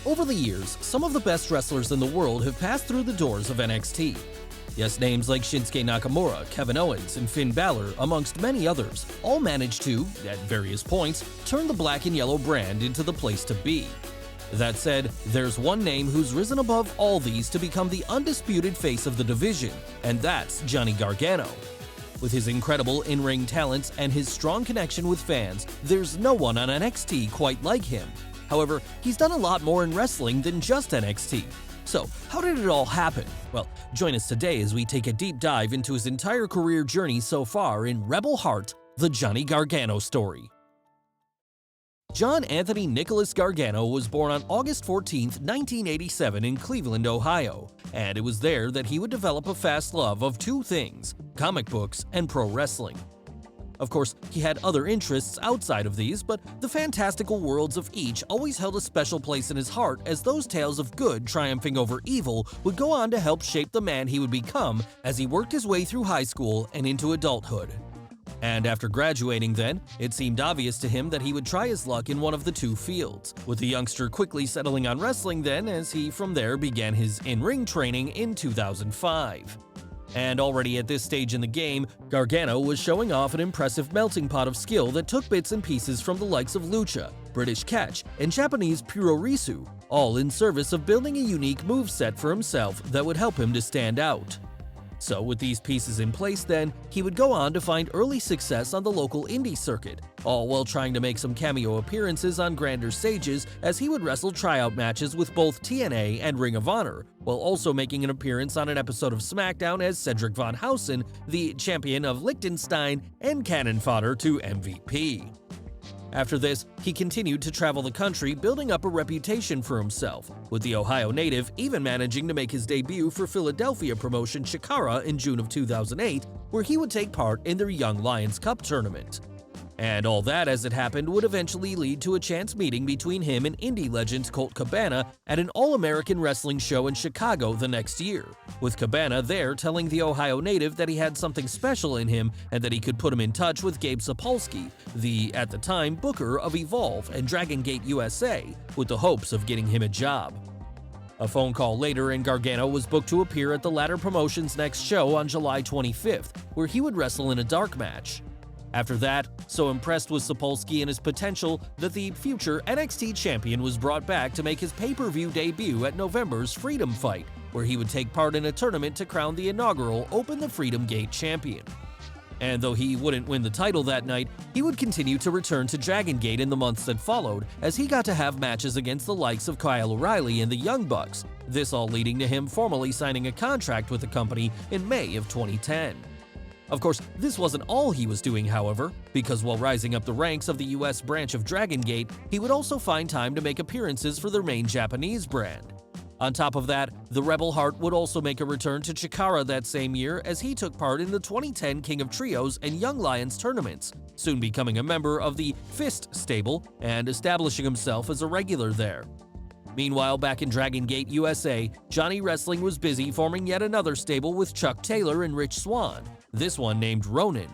Over the years, some of the best wrestlers in the world have passed through the doors of NXT. Yes, names like Shinsuke Nakamura, Kevin Owens, and Finn Balor, amongst many others, all managed to, at various points, turn the black and yellow brand into the place to be. That said, there's one name who's risen above all these to become the undisputed face of the division, and that's Johnny Gargano. With his incredible in-ring talents and his strong connection with fans, there's no one on NXT quite like him. However, he's done a lot more in wrestling than just NXT. So, how did it all happen? Well, join us today as we take a deep dive into his entire career journey so far in Rebel Heart, the Johnny Gargano Story. John Anthony Nicholas Gargano was born on August 14, 1987 in Cleveland, Ohio, and it was there that he would develop a fast love of two things: comic books and pro wrestling. Of course, he had other interests outside of these, but the fantastical worlds of each always held a special place in his heart, as those tales of good triumphing over evil would go on to help shape the man he would become as he worked his way through high school and into adulthood. And after graduating then, it seemed obvious to him that he would try his luck in one of the two fields, with the youngster quickly settling on wrestling then as he from there began his in-ring training in 2005. And already at this stage in the game, Gargano was showing off an impressive melting pot of skill that took bits and pieces from the likes of Lucha, British Catch, and Japanese Puroresu, all in service of building a unique moveset for himself that would help him to stand out. So with these pieces in place then, he would go on to find early success on the local indie circuit, all while trying to make some cameo appearances on grander stages as he would wrestle tryout matches with both TNA and Ring of Honor, while also making an appearance on an episode of SmackDown as Cedric Von Hausen, the champion of Liechtenstein and cannon fodder to MVP. After this, he continued to travel the country, building up a reputation for himself, with the Ohio native even managing to make his debut for Philadelphia promotion Chikara in June of 2008, where he would take part in their Young Lions Cup tournament. And all that, as it happened, would eventually lead to a chance meeting between him and indie legend Colt Cabana at an All-American Wrestling show in Chicago the next year, with Cabana there telling the Ohio native that he had something special in him and that he could put him in touch with Gabe Sapolsky, the, at the time, booker of Evolve and Dragon Gate USA, with the hopes of getting him a job. A phone call later and Gargano was booked to appear at the latter promotion's next show on July 25th, where he would wrestle in a dark match. After that, so impressed was Sapolsky and his potential that the future NXT champion was brought back to make his pay-per-view debut at November's Freedom Fight, where he would take part in a tournament to crown the inaugural Open the Freedom Gate champion. And though he wouldn't win the title that night, he would continue to return to Dragon Gate in the months that followed, as he got to have matches against the likes of Kyle O'Reilly and the Young Bucks, this all leading to him formally signing a contract with the company in May of 2010. Of course, this wasn't all he was doing, however, because while rising up the ranks of the US branch of Dragon Gate, he would also find time to make appearances for their main Japanese brand. On top of that, the Rebel Heart would also make a return to Chikara that same year as he took part in the 2010 King of Trios and Young Lions tournaments, soon becoming a member of the Fist stable and establishing himself as a regular there. Meanwhile, back in Dragon Gate USA, Johnny Wrestling was busy forming yet another stable with Chuck Taylor and Rich Swann, this one named Ronin.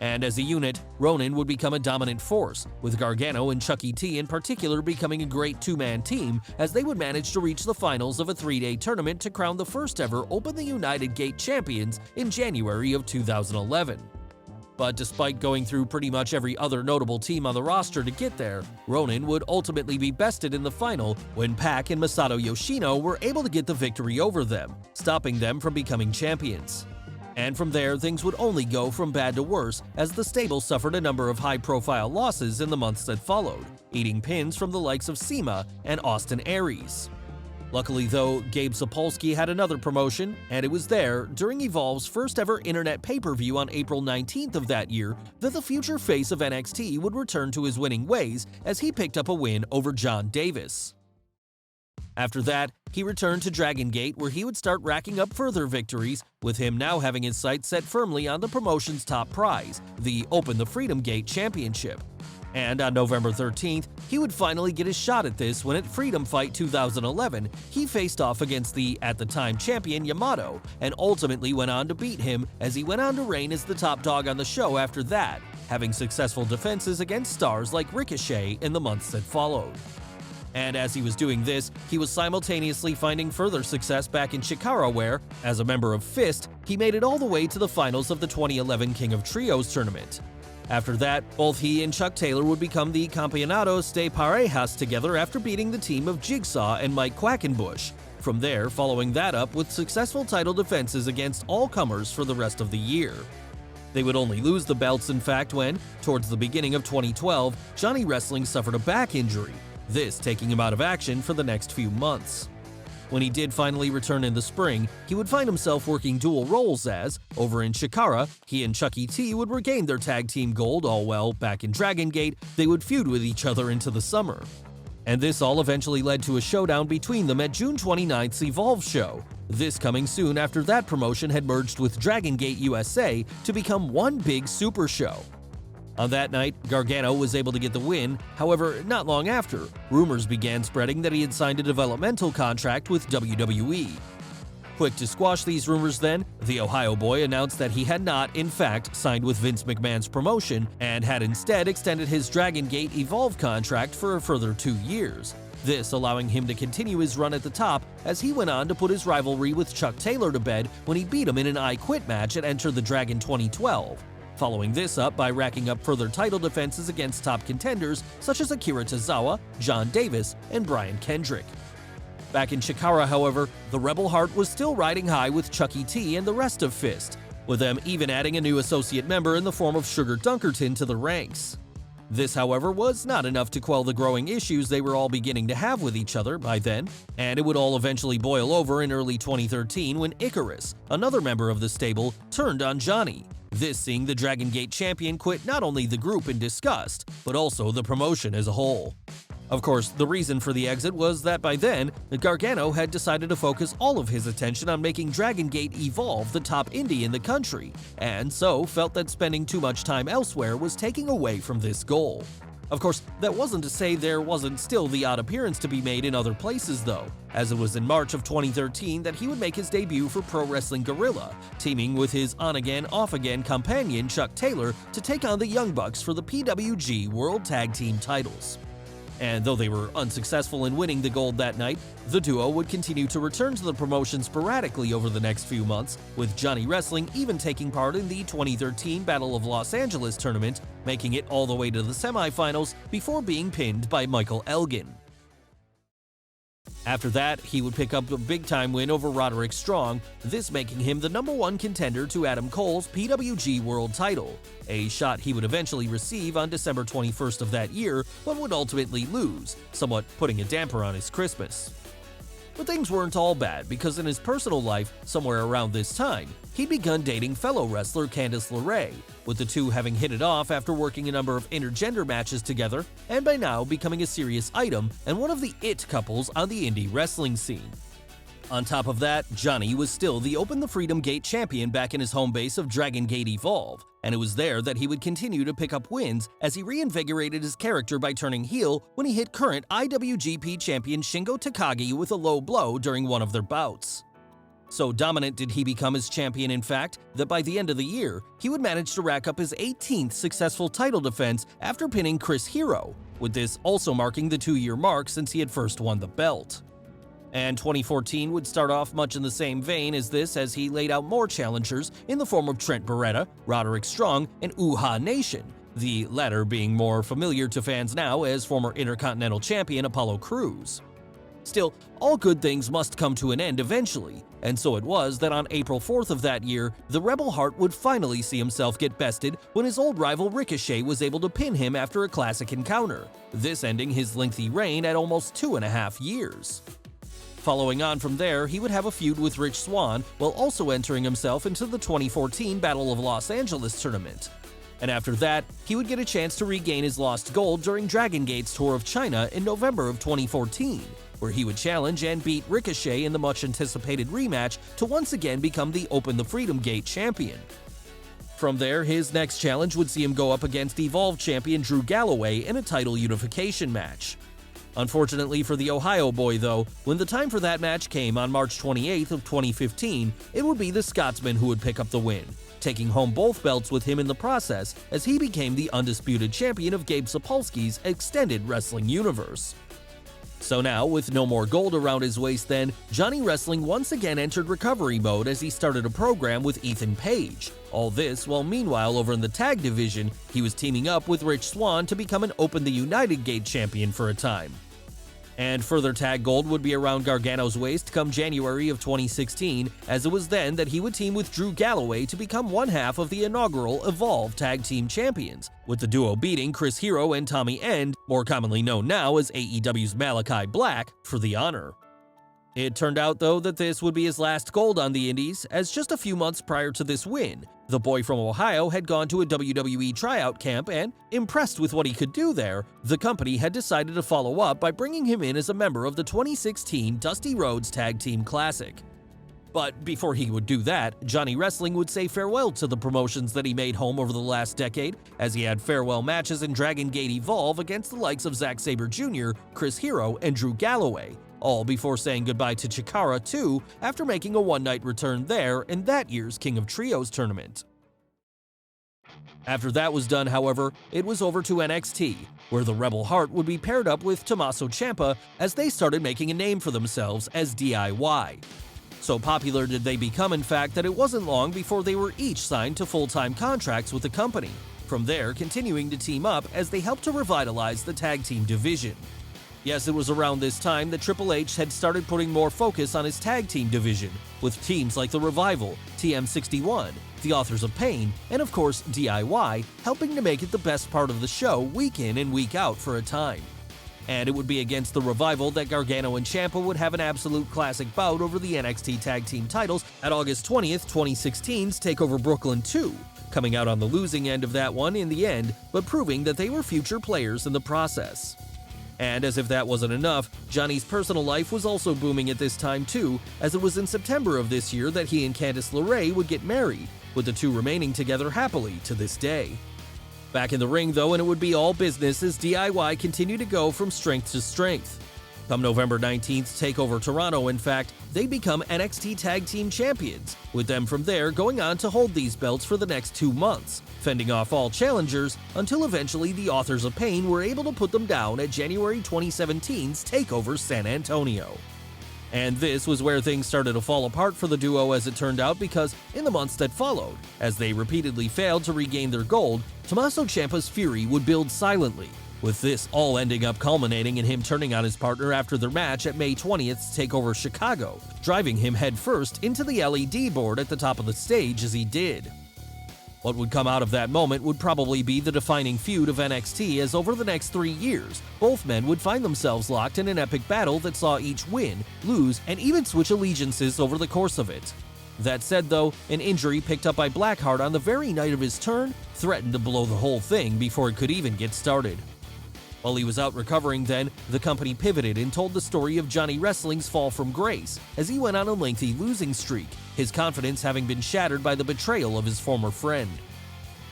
And as a unit, Ronin would become a dominant force, with Gargano and Chucky T in particular becoming a great two-man team as they would manage to reach the finals of a 3-day tournament to crown the first ever Open the United Gate champions in January of 2011. But despite going through pretty much every other notable team on the roster to get there, Ronin would ultimately be bested in the final when Pac and Masato Yoshino were able to get the victory over them, stopping them from becoming champions. And from there, things would only go from bad to worse as the stable suffered a number of high-profile losses in the months that followed, eating pins from the likes of Cima and Austin Aries. Luckily though, Gabe Sapolsky had another promotion, and it was there, during Evolve's first ever internet pay-per-view on April 19th of that year, that the future face of NXT would return to his winning ways as he picked up a win over John Davis. After that, he returned to Dragon Gate where he would start racking up further victories, with him now having his sights set firmly on the promotion's top prize, the Open the Freedom Gate Championship. And on November 13th, he would finally get his shot at this when at Freedom Fight 2011, he faced off against the, at the time, champion Yamato, and ultimately went on to beat him as he went on to reign as the top dog on the show after that, having successful defenses against stars like Ricochet in the months that followed. And as he was doing this, he was simultaneously finding further success back in Chikara where, as a member of Fist, he made it all the way to the finals of the 2011 King of Trios tournament. After that, both he and Chuck Taylor would become the Campeonatos de Parejas together after beating the team of Jigsaw and Mike Quackenbush. From there, following that up with successful title defenses against all comers for the rest of the year. They would only lose the belts, in fact, when, towards the beginning of 2012, Johnny Wrestling suffered a back injury, this taking him out of action for the next few months. When he did finally return in the spring, he would find himself working dual roles as, over in Chikara, he and Chucky T would regain their tag team gold, all while back in Dragon Gate, they would feud with each other into the summer. And this all eventually led to a showdown between them at June 29th's Evolve show, this coming soon after that promotion had merged with Dragon Gate USA to become one big super show. On that night, Gargano was able to get the win, however, not long after, rumors began spreading that he had signed a developmental contract with WWE. Quick to squash these rumors then, the Ohio boy announced that he had not, in fact, signed with Vince McMahon's promotion and had instead extended his Dragon Gate Evolve contract for a further 2 years, this allowing him to continue his run at the top as he went on to put his rivalry with Chuck Taylor to bed when he beat him in an I Quit match at Enter the Dragon 2012. Following this up by racking up further title defenses against top contenders such as Akira Tozawa, John Davis, and Brian Kendrick. Back in Chikara, however, the Rebel Heart was still riding high with Chucky T and the rest of Fist, with them even adding a new associate member in the form of Sugar Dunkerton to the ranks. This, however, was not enough to quell the growing issues they were all beginning to have with each other by then, and it would all eventually boil over in early 2013 when Icarus, another member of the stable, turned on Johnny. This seeing the Dragon Gate champion quit not only the group in disgust, but also the promotion as a whole. Of course, the reason for the exit was that by then, Gargano had decided to focus all of his attention on making Dragon Gate Evolve the top indie in the country, and so felt that spending too much time elsewhere was taking away from this goal. Of course, that wasn't to say there wasn't still the odd appearance to be made in other places though, as it was in March of 2013 that he would make his debut for Pro Wrestling Guerrilla, teaming with his on-again, off-again companion Chuck Taylor to take on the Young Bucks for the PWG World Tag Team titles. And though they were unsuccessful in winning the gold that night, the duo would continue to return to the promotion sporadically over the next few months, with Johnny Wrestling even taking part in the 2013 Battle of Los Angeles tournament, making it all the way to the semifinals before being pinned by Michael Elgin. After that, he would pick up a big-time win over Roderick Strong, this making him the #1 contender to Adam Cole's PWG World title, a shot he would eventually receive on December 21st of that year, but would ultimately lose, somewhat putting a damper on his Christmas. But things weren't all bad, because in his personal life, somewhere around this time, he'd begun dating fellow wrestler Candice LeRae, with the two having hit it off after working a number of intergender matches together, and by now becoming a serious item and one of the it couples on the indie wrestling scene. On top of that, Johnny was still the Open the Freedom Gate champion back in his home base of Dragon Gate Evolve, and it was there that he would continue to pick up wins as he reinvigorated his character by turning heel when he hit current IWGP champion Shingo Takagi with a low blow during one of their bouts. So dominant did he become as champion, in fact, that by the end of the year, he would manage to rack up his 18th successful title defense after pinning Chris Hero, with this also marking the 2-year mark since he had first won the belt. And 2014 would start off much in the same vein as this as he laid out more challengers in the form of Trent Beretta, Roderick Strong, and Uhaa Nation, the latter being more familiar to fans now as former Intercontinental Champion Apollo Crews. Still, all good things must come to an end eventually, and so it was that on April 4th of that year, the Rebel Heart would finally see himself get bested when his old rival Ricochet was able to pin him after a classic encounter, this ending his lengthy reign at almost 2.5 years. Following on from there, he would have a feud with Rich Swann while also entering himself into the 2014 Battle of Los Angeles tournament. And after that, he would get a chance to regain his lost gold during Dragon Gate's tour of China in November of 2014, where he would challenge and beat Ricochet in the much-anticipated rematch to once again become the Open the Freedom Gate champion. From there, his next challenge would see him go up against Evolve champion Drew Galloway in a title unification match. Unfortunately for the Ohio boy though, when the time for that match came on March 28th of 2015, it would be the Scotsman who would pick up the win, taking home both belts with him in the process as he became the undisputed champion of Gabe Sapolsky's extended wrestling universe. So now, with no more gold around his waist then, Johnny Wrestling once again entered recovery mode as he started a program with Ethan Page. All this while meanwhile over in the tag division, he was teaming up with Rich Swann to become an Open the United Gate champion for a time. And further tag gold would be around Gargano's waist come January of 2016, as it was then that he would team with Drew Galloway to become one half of the inaugural Evolve Tag Team Champions, with the duo beating Chris Hero and Tommy End, more commonly known now as AEW's Malachi Black, for the honor. It turned out, though, that this would be his last gold on the Indies, as just a few months prior to this win, the boy from Ohio had gone to a WWE tryout camp and, impressed with what he could do there, the company had decided to follow up by bringing him in as a member of the 2016 Dusty Rhodes Tag Team Classic. But before he would do that, Johnny Wrestling would say farewell to the promotions that he made home over the last decade, as he had farewell matches in Dragon Gate Evolve against the likes of Zack Sabre Jr., Chris Hero, and Drew Galloway, all before saying goodbye to Chikara too after making a one-night return there in that year's King of Trios tournament. After that was done, however, it was over to NXT, where the Rebel Heart would be paired up with Tommaso Ciampa as they started making a name for themselves as DIY. So popular did they become, in fact, that it wasn't long before they were each signed to full-time contracts with the company, from there continuing to team up as they helped to revitalize the tag team division. Yes, it was around this time that Triple H had started putting more focus on his tag team division, with teams like The Revival, TM61, The Authors of Pain, and of course DIY, helping to make it the best part of the show week in and week out for a time. And it would be against The Revival that Gargano and Ciampa would have an absolute classic bout over the NXT Tag Team titles at August 20th, 2016's TakeOver Brooklyn 2, coming out on the losing end of that one in the end, but proving that they were future players in the process. And as if that wasn't enough, Johnny's personal life was also booming at this time too, as it was in September of this year that he and Candice LeRae would get married, with the two remaining together happily to this day. Back in the ring though, and it would be all business as DIY continued to go from strength to strength. Come November 19th TakeOver Toronto, in fact, they become NXT Tag Team Champions, with them from there going on to hold these belts for the next 2 months, fending off all challengers until eventually the Authors of Pain were able to put them down at January 2017's TakeOver San Antonio. And this was where things started to fall apart for the duo as it turned out, because in the months that followed, as they repeatedly failed to regain their gold, Tommaso Ciampa's fury would build silently, with this all ending up culminating in him turning on his partner after their match at May 20th's TakeOver Chicago, driving him headfirst into the LED board at the top of the stage as he did. What would come out of that moment would probably be the defining feud of NXT, as over the next 3 years, both men would find themselves locked in an epic battle that saw each win, lose, and even switch allegiances over the course of it. That said though, an injury picked up by Blackheart on the very night of his turn threatened to blow the whole thing before it could even get started. While he was out recovering then, the company pivoted and told the story of Johnny Wrestling's fall from grace as he went on a lengthy losing streak, his confidence having been shattered by the betrayal of his former friend.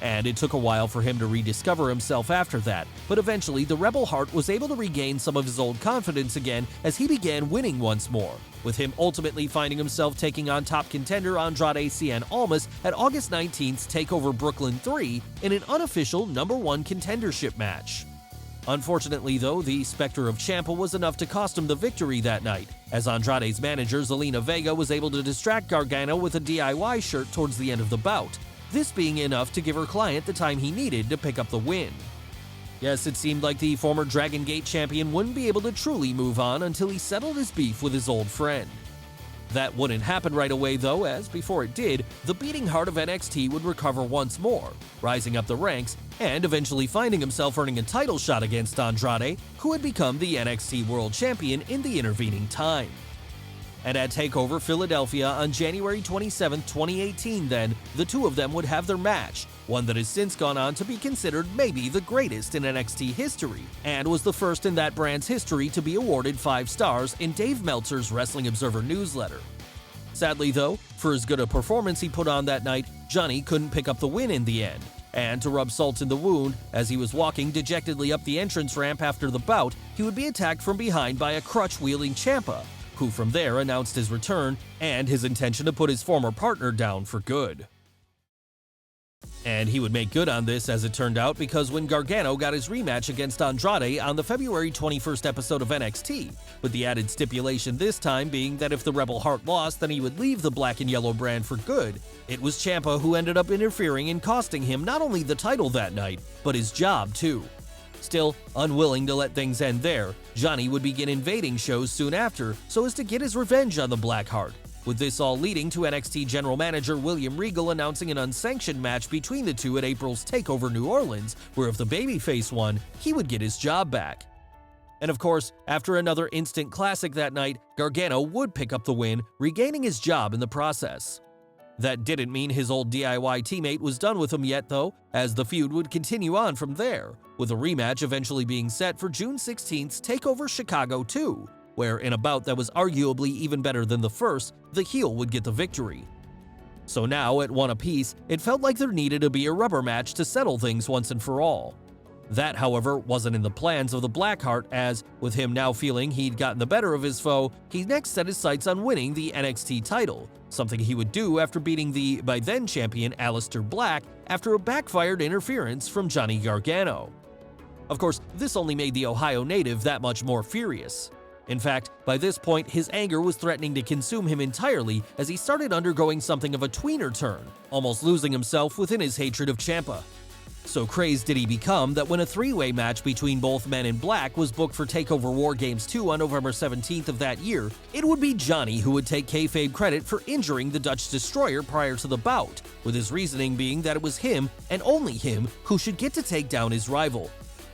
And it took a while for him to rediscover himself after that, but eventually the Rebel Heart was able to regain some of his old confidence again as he began winning once more, with him ultimately finding himself taking on top contender Andrade Cien Almas at August 19th's TakeOver Brooklyn 3 in an unofficial #1 contendership match. Unfortunately though, the specter of Ciampa was enough to cost him the victory that night, as Andrade's manager Zelina Vega was able to distract Gargano with a DIY shirt towards the end of the bout, this being enough to give her client the time he needed to pick up the win. Yes, it seemed like the former Dragon Gate champion wouldn't be able to truly move on until he settled his beef with his old friend. That wouldn't happen right away though, as before it did, the beating heart of NXT would recover once more, rising up the ranks and eventually finding himself earning a title shot against Andrade, who had become the NXT World Champion in the intervening time. And at TakeOver Philadelphia on January 27, 2018 then, the two of them would have their match, one that has since gone on to be considered maybe the greatest in NXT history, and was the first in that brand's history to be awarded 5 stars in Dave Meltzer's Wrestling Observer newsletter. Sadly though, for as good a performance he put on that night, Johnny couldn't pick up the win in the end. And to rub salt in the wound, as he was walking dejectedly up the entrance ramp after the bout, he would be attacked from behind by a crutch-wielding Ciampa, who from there announced his return and his intention to put his former partner down for good. And he would make good on this, as it turned out, because when Gargano got his rematch against Andrade on the February 21st episode of NXT, with the added stipulation this time being that if the Rebel Heart lost, then he would leave the black and yellow brand for good, it was Ciampa who ended up interfering and costing him not only the title that night, but his job too. Still, unwilling to let things end there, Johnny would begin invading shows soon after so as to get his revenge on the Blackheart, with this all leading to NXT General Manager William Regal announcing an unsanctioned match between the two at April's TakeOver New Orleans, where if the babyface won, he would get his job back. And of course, after another instant classic that night, Gargano would pick up the win, regaining his job in the process. That didn't mean his old DIY teammate was done with him yet though, as the feud would continue on from there, with a rematch eventually being set for June 16th's TakeOver Chicago 2, where in a bout that was arguably even better than the first, the heel would get the victory. So now, at one apiece, it felt like there needed to be a rubber match to settle things once and for all. That, however, wasn't in the plans of the Blackheart, as, with him now feeling he'd gotten the better of his foe, he next set his sights on winning the NXT title, something he would do after beating the by-then champion Aleister Black after a backfired interference from Johnny Gargano. Of course, this only made the Ohio native that much more furious. In fact, by this point, his anger was threatening to consume him entirely as he started undergoing something of a tweener turn, almost losing himself within his hatred of Ciampa. So crazed did he become that when a three-way match between both men in black was booked for TakeOver War Games 2 on November 17th of that year, it would be Johnny who would take kayfabe credit for injuring the Dutch Destroyer prior to the bout, with his reasoning being that it was him, and only him, who should get to take down his rival.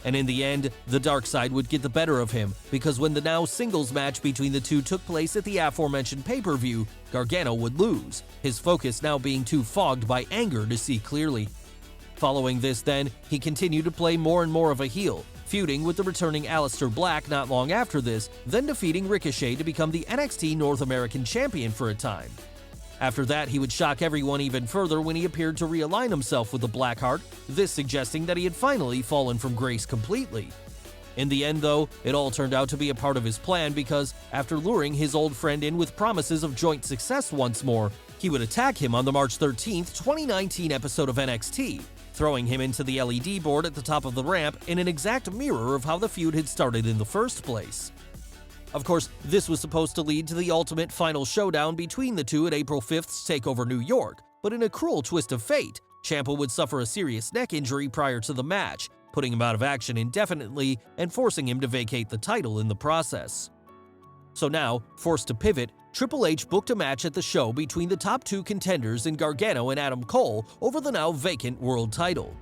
And in the end, the dark side would get the better of him, because when the now singles match between the two took place at the aforementioned pay-per-view, Gargano would lose, his focus now being too fogged by anger to see clearly. Following this then, he continued to play more and more of a heel, feuding with the returning Aleister Black not long after this, then defeating Ricochet to become the NXT North American Champion for a time. After that, he would shock everyone even further when he appeared to realign himself with the Blackheart, this suggesting that he had finally fallen from grace completely. In the end though, it all turned out to be a part of his plan because, after luring his old friend in with promises of joint success once more, he would attack him on the March 13th, 2019 episode of NXT, throwing him into the LED board at the top of the ramp in an exact mirror of how the feud had started in the first place. Of course, this was supposed to lead to the ultimate final showdown between the two at April 5th's TakeOver New York, but in a cruel twist of fate, Ciampa would suffer a serious neck injury prior to the match, putting him out of action indefinitely and forcing him to vacate the title in the process. So now, forced to pivot, Triple H booked a match at the show between the top two contenders in Gargano and Adam Cole over the now vacant world title.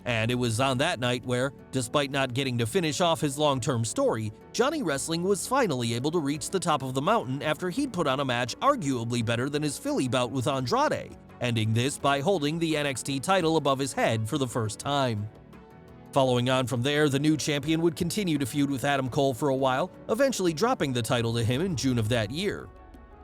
And it was on that night where, despite not getting to finish off his long-term story, Johnny Wrestling was finally able to reach the top of the mountain after he'd put on a match arguably better than his Philly bout with Andrade, ending this by holding the NXT title above his head for the first time. Following on from there, the new champion would continue to feud with Adam Cole for a while, eventually dropping the title to him in June of that year.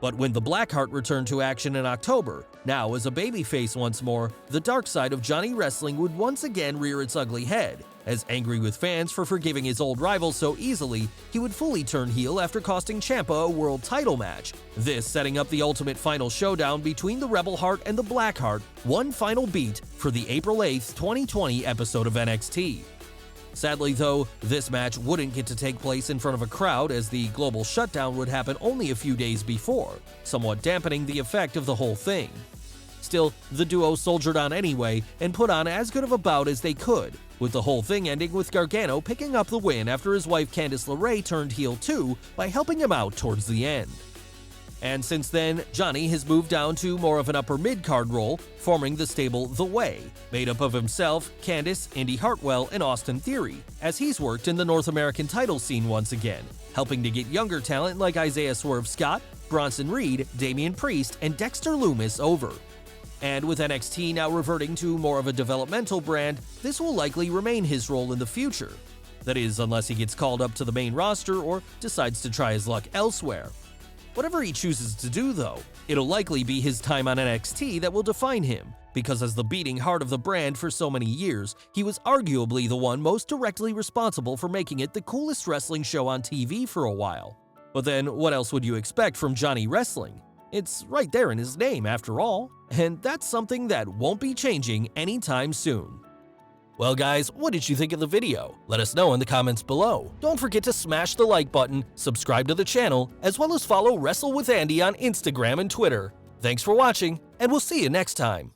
But when the Blackheart returned to action in October, now as a babyface once more, the dark side of Johnny Wrestling would once again rear its ugly head, as angry with fans for forgiving his old rival so easily, he would fully turn heel after costing Ciampa a world title match, this setting up the ultimate final showdown between the Rebel Heart and the Blackheart, one final beat for the April 8th, 2020 episode of NXT. Sadly though, this match wouldn't get to take place in front of a crowd as the global shutdown would happen only a few days before, somewhat dampening the effect of the whole thing. Still, the duo soldiered on anyway and put on as good of a bout as they could, with the whole thing ending with Gargano picking up the win after his wife Candice LeRae turned heel too by helping him out towards the end. And since then, Johnny has moved down to more of an upper mid-card role, forming the stable The Way, made up of himself, Candice, Indy Hartwell, and Austin Theory, as he's worked in the North American title scene once again, helping to get younger talent like Isaiah Swerve Scott, Bronson Reed, Damian Priest, and Dexter Lumis over. And with NXT now reverting to more of a developmental brand, this will likely remain his role in the future. That is, unless he gets called up to the main roster or decides to try his luck elsewhere. Whatever he chooses to do though, it'll likely be his time on NXT that will define him, because as the beating heart of the brand for so many years, he was arguably the one most directly responsible for making it the coolest wrestling show on TV for a while. But then, what else would you expect from Johnny Wrestling? It's right there in his name after all, and that's something that won't be changing anytime soon. Well guys, what did you think of the video? Let us know in the comments below. Don't forget to smash the like button, subscribe to the channel, as well as follow Wrestle with Andy on Instagram and Twitter. Thanks for watching, and we'll see you next time.